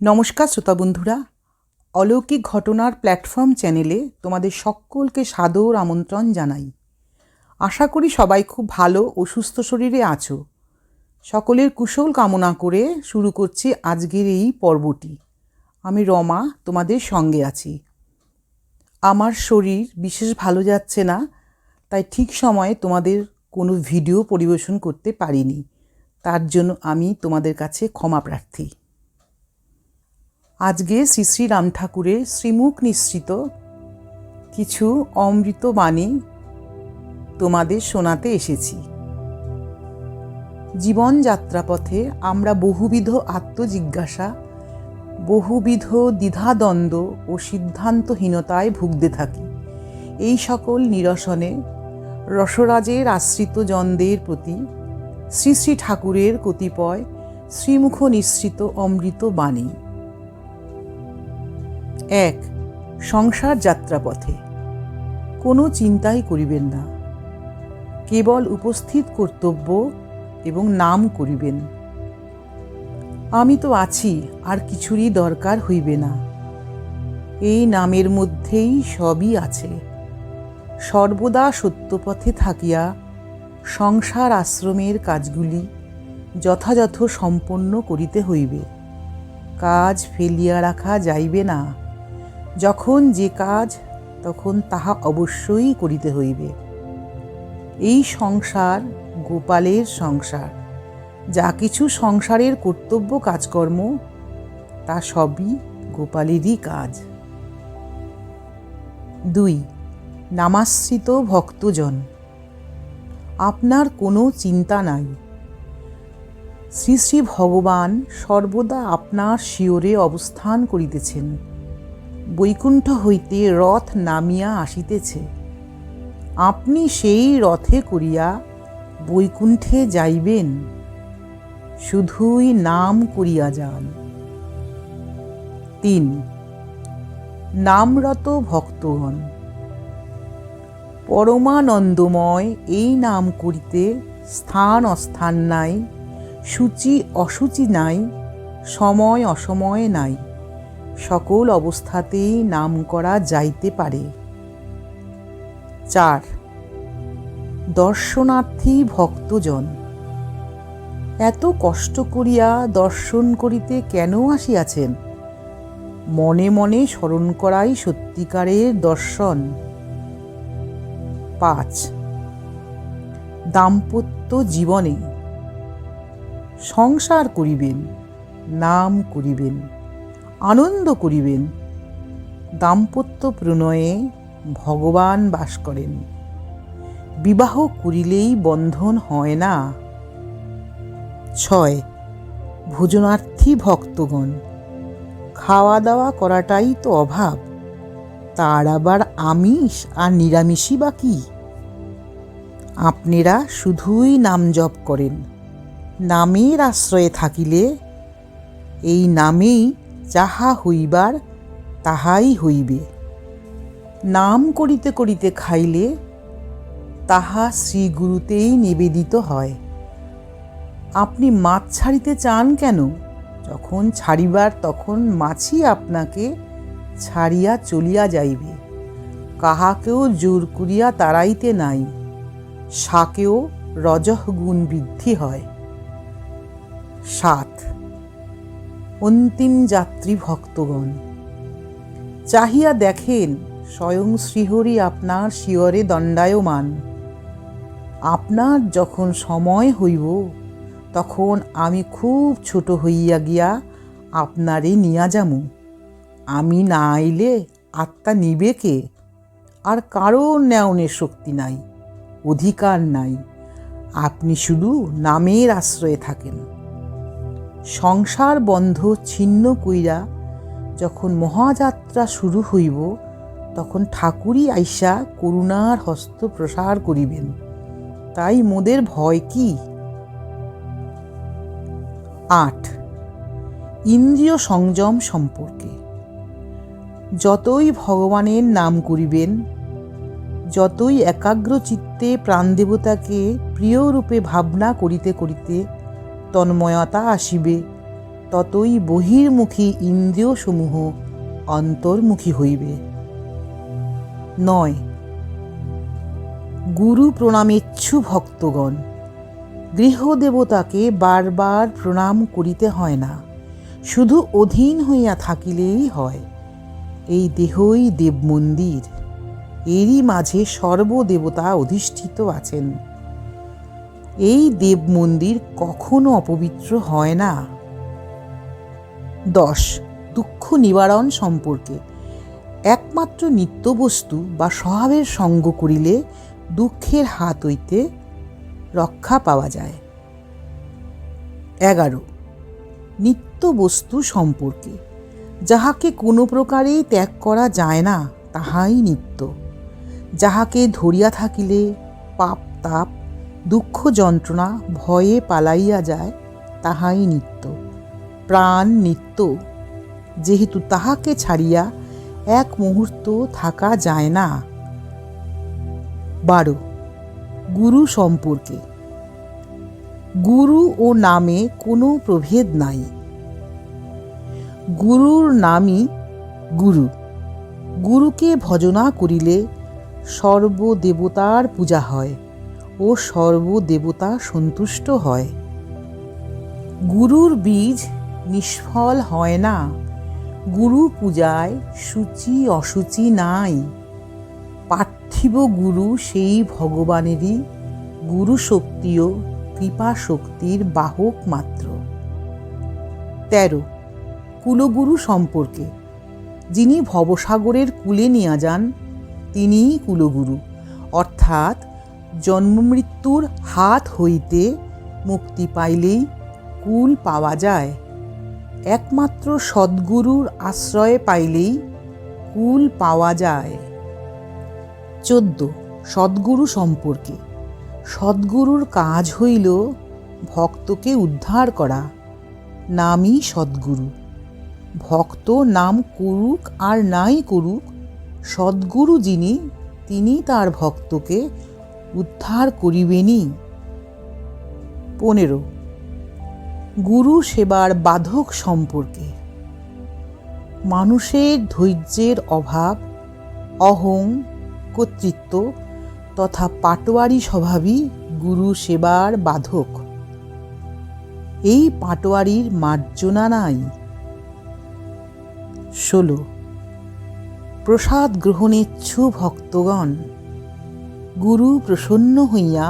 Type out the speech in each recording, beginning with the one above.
নমস্কার শ্রোতা বন্ধুরা, অলৌকিক ঘটনার প্ল্যাটফর্ম চ্যানেলে তোমাদের সকলকে সাদর আমন্ত্রণ জানাই। আশা করি সবাই খুব ভালো ও সুস্থ শরীরে আছো। সকলের কুশল কামনা করে শুরু করছি আজকের এই পর্বটি। আমি রমা, তোমাদের সঙ্গে আছি। আমার শরীর বিশেষ ভালো যাচ্ছে না, তাই ঠিক সময়ে তোমাদের কোনো ভিডিও পরিবেশন করতে পারিনি। তার জন্য আমি তোমাদের কাছে ক্ষমা প্রার্থী। আজকে শ্রী শ্রী রাম ঠাকুরের শ্রীমুখ নিঃসৃত কিছু অমৃত বাণী তোমাদের শোনাতে এসেছি। জীবন যাত্রাপথে আমরা বহুবিধ আত্মজিজ্ঞাসা, বহুবিধ দ্বিধাদ্বন্দ্ব ও সিদ্ধান্তহীনতায় ভুগতে থাকি। এই সকল নিরসনে রসরাজের আশ্রিত জনদের প্রতি শ্রী শ্রী ঠাকুরের কতিপয় শ্রীমুখ নিঃসৃত অমৃত বাণী। 1. সংসার যাত্রাপথে কোনো চিন্তাই করিবেন না, কেবল উপস্থিত কর্তব্য এবং নাম করিবেন। আমি তো আছি, আর কিছুরই দরকার হইবে না। এই নামের মধ্যেই সবই আছে। সর্বদা সত্যপথে থাকিয়া সংসার আশ্রমের কাজগুলি যথাযথ সম্পন্ন করিতে হইবে। কাজ ফেলিয়া রাখা যাইবে না। যখন যে কাজ তখন তাহা অবশ্যই করিতে হইবে। এই সংসার গোপালের সংসার। যা কিছু সংসারের কর্তব্য কাজকর্ম তা সবই গোপালেরই কাজ। 2. নামাশ্রিত ভক্তজন। আপনার কোনো চিন্তা নাই। শ্রী শ্রী ভগবান সর্বদা আপনার শিয়রে অবস্থান করিতেছেন। বৈকুণ্ঠ হইতে রথ নামিয়া আসিতেছে। আপনি সেই রথে করিয়া বৈকুণ্ঠে যাইবেন। শুধুই নাম করিয়া যান। 3. নামরত ভক্তগণ। পরমানন্দময় এই নাম করিতে স্থান অস্থান নাই, সূচি অসুচি নাই, সময় অসময় নাই। সকল অবস্থাতেই নাম করা যাইতে পারে। 4. দর্শনার্থী ভক্তজন। এত কষ্ট করিয়া দর্শন করিতে কেন আসিয়াছেন? মনে মনে স্মরণ করাই সত্যিকারের দর্শন। 5. দাম্পত্য জীবনে সংসার করিবেন, নাম করিবেন, আনন্দ করিবেন। দাম্পত্য প্রণয়ে ভগবান বাস করেন। বিবাহ করিলেই বন্ধন হয় না। 6. ভোজনার্থী ভক্তগণ। খাওয়া দাওয়া করাটাই তো অভাব, তার আবার আমিষ আর নিরামিষই বা কি? আপনারা শুধুই নাম জপ করেন। নামের আশ্রয়ে থাকিলে এই নামেই যাহা হইবার তাহাই হইবে। নাম করিতে করিতে খাইলে তাহা শ্রীগুরুতেই নিবেদিত হয়। আপনি মাছ ছাড়িতে চান কেন? যখন ছাড়িবার তখন মাছই আপনাকে ছাড়িয়া চলিয়া যাইবে। কাহাকেও জোর করিয়া তাড়াইতে নাই। শাকেও রজঃ গুণ বৃদ্ধি হয়। 7. অন্তিম যাত্রী ভক্তগণ। চাহিয়া দেখেন স্বয়ং শ্রীহরি আপনার শিয়রে দণ্ডায়মান। আপনার যখন সময় হইব তখন আমি খুব ছোট হইয়া গিয়া আপনারে নিয়া যামু। আমি না আইলে আত্মা নিবে কে? আর কারোর নেওনের শক্তি নাই, অধিকার নাই। আপনি শুধু নামের আশ্রয়ে থাকেন। সংসার বন্ধ ছিন্ন কইরা যখন মহাযাত্রা শুরু হইব তখন ঠাকুরই আইসা করুণার হস্ত প্রসার করিবেন। তাই মোদের ভয় কি? 8. ইন্দ্রিয় সংযম সম্পর্কে। যতই ভগবানের নাম করিবেন, যতই একাগ্র চিত্তে প্রাণদেবতাকে প্রিয় রূপে ভাবনা করিতে করিতে তন্ময়তা আসিবে, ততই বহির্মুখী ইন্দ্রিয়সমূহ অন্তর্মুখী হইবে। 9. গুরু প্রণামেচ্ছু ভক্তগণ। গৃহদেবতাকে বারবার প্রণাম করিতে হয় না, শুধু অধীন হইয়া থাকিলেই হয়। এই দেহই দেবমন্দির, এরই মাঝে সর্বদেবতা অধিষ্ঠিত আছেন। এই দেবমন্দির কখনো অপবিত্র হয় না। 10. দুঃখ নিবারণ সম্পর্কে। একমাত্র নিত্যবস্তু বা স্বভাবের সঙ্গ করিলে দুঃখের হাত হইতে রক্ষা পাওয়া যায়। 11. নিত্যবস্তু সম্পর্কে। যাহাকে কোনো প্রকারেই ত্যাগ করা যায় না, তাহাই নিত্য। যাহাকে ধরিয়া থাকিলে পাপ তাপ দুঃখ যন্ত্রণা ভয়ে পালাইয়া যায়, তাহাই নিত্য। প্রাণ নিত্য, যেহেতু তাহাকে ছাড়িয়া এক মুহূর্ত থাকা যায় না। 12. গুরু সম্পর্কে। গুরু ও নামে কোনো প্রভেদ নাই। গুরুর নামই গুরু। গুরুকে ভজনা করিলে সর্বদেবতার পূজা হয় ও সর্বদেবতা সন্তুষ্ট হয়। গুরুর বীজ নিষ্ফল হয় না। গুরু পূজায় সূচি অসুচি নাই। পার্থিব গুরু সেই ভগবানেরই গুরু শক্তি ও কৃপা শক্তির বাহক মাত্র। 13. কুলগুরু সম্পর্কে। যিনি ভবসাগরের কূলে নিয়ে যান, তিনিই কুলগুরু, অর্থাৎ জন্মমৃত্যুর হাত হইতে মুক্তি পাইলেই কুল পাওয়া যায়। একমাত্র সদ্গুরুর আশ্রয় পাইলেই কুল পাওয়া যায়। 14. সদ্গুরু সম্পর্কে। সদ্গুরুর কাজ হইল ভক্তকে উদ্ধার করা, নামই সদ্গুরু। ভক্ত নাম করুক আর নাই করুক, সদ্গুরু যিনি, তিনি তার ভক্তকে উদ্ধার করিবেনই। 15. গুরু সেবার বাধক সম্পর্কে। মানুষের ধৈর্যের অভাব, অহং, কর্তৃত্ব তথা পাটোয়ারি স্বভাবই গুরু সেবার বাধক। এই পাটোয়ারির মার্জনা নাই। 16. প্রসাদ গ্রহণেচ্ছু ভক্তগণ। গুরু প্রসন্ন হইয়া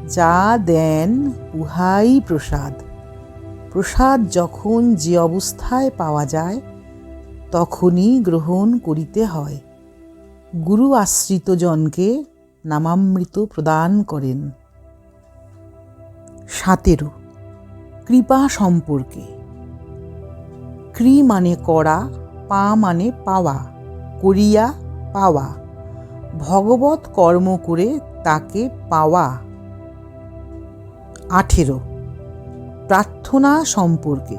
যা দেন উহাই প্রসাদ। প্রসাদ যখন যে অবস্থায় পাওয়া যায়, তখনই গ্রহণ করিতে হয়। গুরু আশ্রিত জনকে নামামৃত প্রদান করেন। 17. কৃপা সম্পর্কে। ক্রি মানে করা, পা মানে পাওয়া, করিয়া পাওয়া। ভগবৎ কর্ম করে তাকে পাওয়া। 18. প্রার্থনা সম্পর্কে।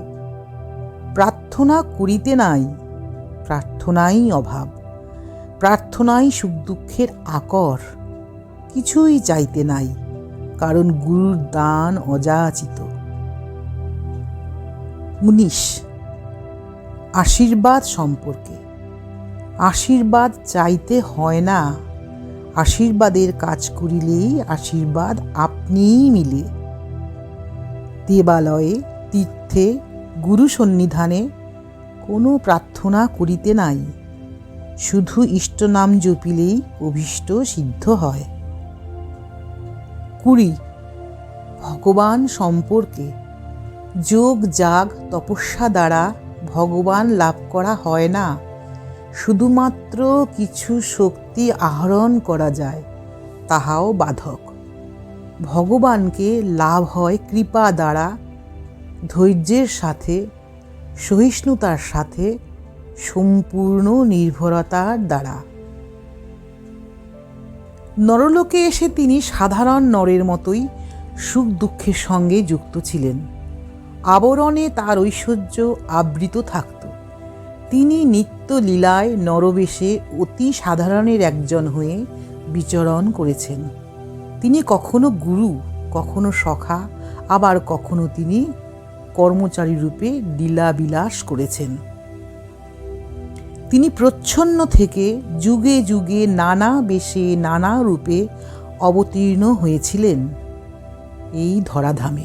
প্রার্থনা করিতে নাই, প্রার্থনাই অভাব। প্রার্থনাই সুখ দুঃখের আকর। কিছুই চাইতে নাই, কারণ গুরুর দান অযাচিত। 19. আশীর্বাদ সম্পর্কে। আশীর্বাদ চাইতে হয় না, আশীর্বাদের কাজ করিলেই আশীর্বাদ আপনিই মিলে। দেবালয়ে, তীর্থে, গুরু সন্নিধানে কোনো প্রার্থনা করিতে নাই, শুধু ইষ্টনাম জপিলেই অভীষ্ট সিদ্ধ হয়। 20. ভগবান সম্পর্কে। যোগ যাগ তপস্যা দ্বারা ভগবান লাভ করা হয় না, শুধুমাত্র কিছু শক্তি আহরণ করা যায়, তাহাও বাধক। ভগবানকে লাভ হয় কৃপা দ্বারা, ধৈর্যের সাথে, সহিষ্ণুতার সাথে, সম্পূর্ণ নির্ভরতার দ্বারা। নরলোকে এসে তিনি সাধারণ নরের মতোই সুখ দুঃখের সঙ্গে যুক্ত ছিলেন। আবরণে তার ঐশ্বর্য আবৃত থাকত। তিনি নিত্য লীলায় নরবেশে অতি সাধারণের একজন হয়ে বিচরণ করেছেন। তিনি কখনো গুরু, কখনো সখা, আবার কখনো তিনি কর্মচারী রূপে লীলাবিলাস করেছেন। তিনি প্রচ্ছন্ন থেকে যুগে যুগে নানা বেশে নানা রূপে অবতীর্ণ হয়েছিলেন এই ধরাধামে।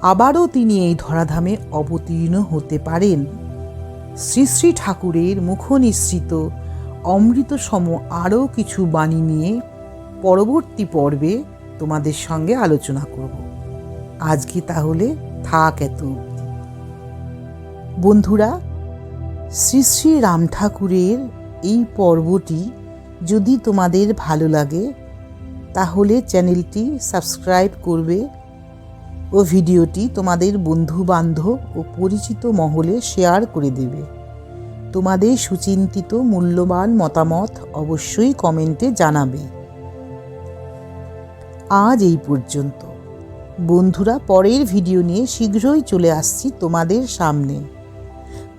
আবারও তিনি এই ধরাধামে অবতীর্ণ হতে পারেন। শ্রী শ্রী ঠাকুরের মুখনিসৃত অমৃতসম আরও কিছু বাণী নিয়ে পরবর্তী পর্বে তোমাদের সঙ্গে আলোচনা করব। আজকে তাহলে থাক এত অবধি। বন্ধুরা, শ্রী শ্রী রাম ঠাকুরের এই পর্বটি যদি তোমাদের ভালো লাগে তাহলে চ্যানেলটি সাবস্ক্রাইব করবে ও ভিডিওটি তোমাদের বন্ধু বান্ধব ও পরিচিত মহলে শেয়ার করে দেবে। তোমাদের সুচিন্তিত মূল্যবান মতামত অবশ্যই কমেন্টে জানাবে। আজ এই পর্যন্ত। বন্ধুরা, পরের ভিডিও নিয়ে শীঘ্রই চলে আসছি তোমাদের সামনে।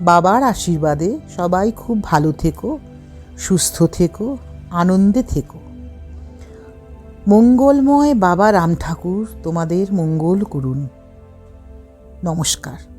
বাবার আশীর্বাদে সবাই খুব ভালো থেকো, সুস্থ থেকো, আনন্দে থেকো। মঙ্গলময় বাবা রাম ঠাকুর তোমাদের মঙ্গল করুন। নমস্কার।